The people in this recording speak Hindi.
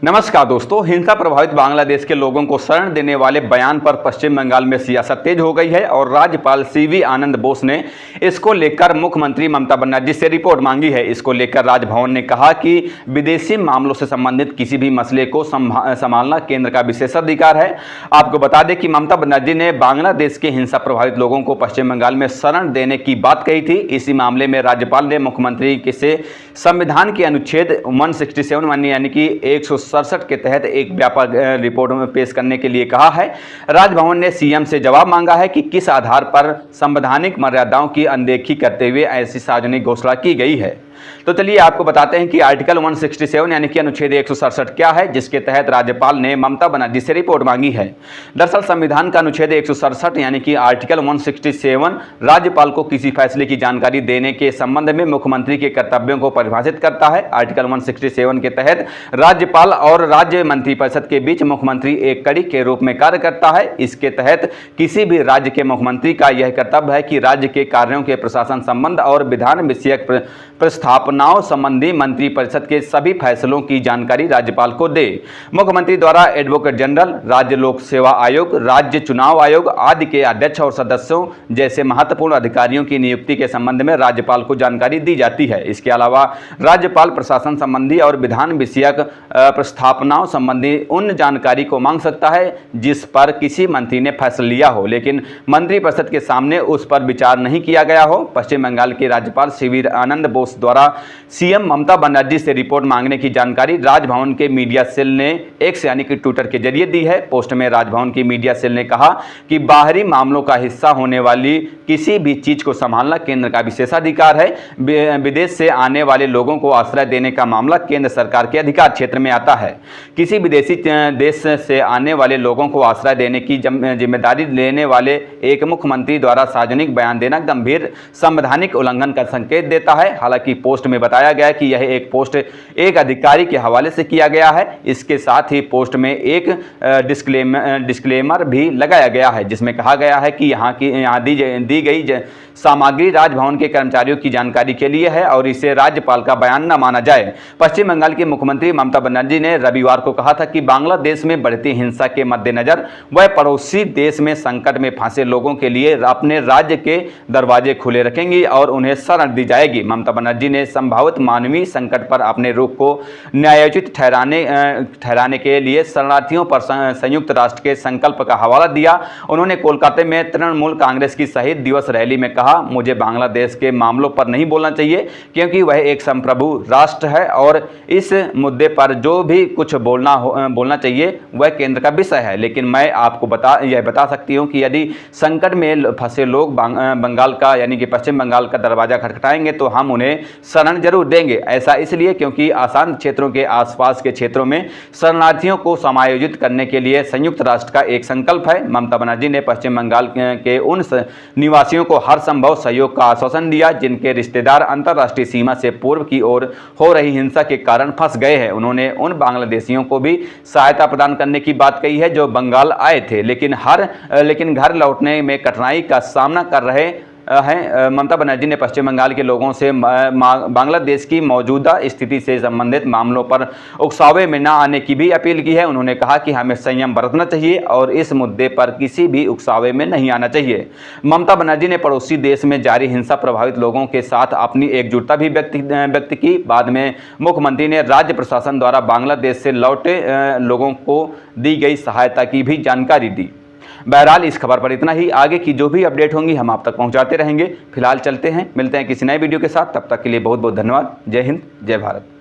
नमस्कार दोस्तों, हिंसा प्रभावित बांग्लादेश के लोगों को शरण देने वाले बयान पर पश्चिम बंगाल में सियासत तेज हो गई है और राज्यपाल सीवी आनंद बोस ने इसको लेकर मुख्यमंत्री ममता बनर्जी से रिपोर्ट मांगी है। इसको लेकर राजभवन ने कहा कि विदेशी मामलों से संबंधित किसी भी मसले को संभालना केंद्र का विशेषाधिकार है। आपको बता दें कि ममता बनर्जी ने बांग्लादेश के हिंसा प्रभावित लोगों को पश्चिम बंगाल में शरण देने की बात कही थी। इसी मामले में राज्यपाल ने मुख्यमंत्री से संविधान के अनुच्छेद 167 यानी कि 167 के तहत एक व्यापक रिपोर्ट में पेश करने के लिए कहा है। राजभवन ने सीएम से जवाब मांगा है कि किस आधार पर संवैधानिक मर्यादाओं की अनदेखी करते हुए ऐसी सार्वजनिक घोषणा की गई है। तो चलिए आपको बताते हैं कि आर्टिकल 167 यानी कि अनुच्छेद 167 क्या है, जिसके तहत राज्यपाल ने ममता बनर्जी से रिपोर्ट मांगी है। दरअसल संविधान का अनुच्छेद 167 यानी कि आर्टिकल 167 राज्यपाल को किसी फैसले की जानकारी देने के संबंध में मुख्यमंत्री के कर्तव्यों को परिभाषित करता है। आर्टिकल 167 के तहत राज्यपाल और राज्य मंत्रिपरिषद के बीच मुख्यमंत्री एक कड़ी के रूप में कार्य करता है। इसके तहत किसी भी राज्य के मुख्यमंत्री का यह कर्तव्य है कि राज्य के कार्यों के प्रशासन संबंध और विधान विषयक प्रस्तावनाओं संबंधी मंत्रिपरिषद के सभी फैसलों की जानकारी राज्यपाल को दे। मुख्यमंत्री द्वारा एडवोकेट जनरल, राज्य लोक सेवा आयोग, राज्य चुनाव आयोग आदि के अध्यक्ष और सदस्यों जैसे महत्वपूर्ण अधिकारियों की नियुक्ति के संबंध में राज्यपाल को जानकारी दी जाती है। इसके अलावा राज्यपाल प्रशासन संबंधी और विधान विषयक प्रस्तावनाओं संबंधी उन जानकारी को मांग सकता है जिस पर किसी मंत्री ने फैसला लिया हो, लेकिन मंत्रिपरिषद के सामने उस पर विचार नहीं किया गया हो। पश्चिम बंगाल के राज्यपाल सीवी आनंद बोस द्वारा सीएम ममता बनर्जी से रिपोर्ट मांगने की जानकारी राजभवन के मीडिया सेल ने एक्स यानी कि ट्विटर के जरिए दी है। पोस्ट में राजभवन की मीडिया सेल ने कहा कि बाहरी मामलों का हिस्सा होने वाली किसी भी चीज को संभालना केंद्र का विशेषाधिकार है। विदेश से आने वाले लोगों को आश्रय देने का मामला केंद्र सरकार के अधिकार क्षेत्र में आता है। किसी विदेशी देश से आने वाले लोगों को आश्रय देने की जिम्मेदारी लेने वाले एक मुख्यमंत्री द्वारा सार्वजनिक बयान देना गंभीर संवैधानिक उल्लंघन का संकेत देता है। हालांकि पोस्ट में बताया गया है कि यह एक पोस्ट एक अधिकारी के हवाले से किया गया है। इसके साथ ही पोस्ट में एक डिस्क्लेमर भी लगाया गया है, जिसमें कहा गया है कि यहाँ दी गई सामग्री राजभवन के कर्मचारियों की जानकारी के लिए है और इसे राज्यपाल का बयान न माना जाए। पश्चिम बंगाल की मुख्यमंत्री ममता बनर्जी ने रविवार को कहा था कि बांग्लादेश में बढ़ती हिंसा के मद्देनजर वह पड़ोसी देश में संकट में फंसे लोगों के लिए अपने राज्य के दरवाजे खुले रखेंगी और उन्हें शरण दी जाएगी। ममता बनर्जी ने संभावित मानवीय संकट पर अपने रुख को न्यायोचित ठहराने के लिए शरणार्थियों पर संयुक्त राष्ट्र के संकल्प का हवाला दिया। उन्होंने कोलकाता में तृणमूल कांग्रेस की शहीद दिवस रैली में कहा, मुझे बांग्लादेश के मामलों पर नहीं बोलना चाहिए क्योंकि वह एक संप्रभु राष्ट्र है और इस मुद्दे पर जो भी कुछ बोलना चाहिए वह केंद्र का विषय है। लेकिन मैं आपको यह बता सकती हूँ कि यदि संकट में फंसे लोग बंगाल का यानी कि पश्चिम बंगाल का दरवाजा खटखटाएंगे तो हम उन्हें शरण जरूर देंगे। ऐसा इसलिए क्योंकि आसान क्षेत्रों के आसपास के क्षेत्रों में शरणार्थियों को समायोजित करने के लिए संयुक्त राष्ट्र का एक संकल्प है। ममता बनर्जी ने पश्चिम बंगाल के उन निवासियों को हर संभव सहयोग का आश्वासन दिया जिनके रिश्तेदार अंतर्राष्ट्रीय सीमा से पूर्व की ओर हो रही हिंसा के कारण फंस गए हैं। उन्होंने उन बांग्लादेशियों को भी सहायता प्रदान करने की बात कही है जो बंगाल आए थे लेकिन घर लौटने में कठिनाई का सामना कर रहे हैं। ममता बनर्जी ने पश्चिम बंगाल के लोगों से बांग्लादेश की मौजूदा स्थिति से संबंधित मामलों पर उकसावे में न आने की भी अपील की है। उन्होंने कहा कि हमें संयम बरतना चाहिए और इस मुद्दे पर किसी भी उकसावे में नहीं आना चाहिए। ममता बनर्जी ने पड़ोसी देश में जारी हिंसा प्रभावित लोगों के साथ अपनी एकजुटता भी व्यक्त की। बाद में मुख्यमंत्री ने राज्य प्रशासन द्वारा बांग्लादेश से लौटे लोगों को दी गई सहायता की भी जानकारी दी। बहरहाल इस खबर पर इतना ही। आगे की जो भी अपडेट होंगी हम आप तक पहुंचाते रहेंगे। फिलहाल चलते हैं, मिलते हैं किसी नए वीडियो के साथ। तब तक के लिए बहुत बहुत धन्यवाद। जय हिंद, जय भारत।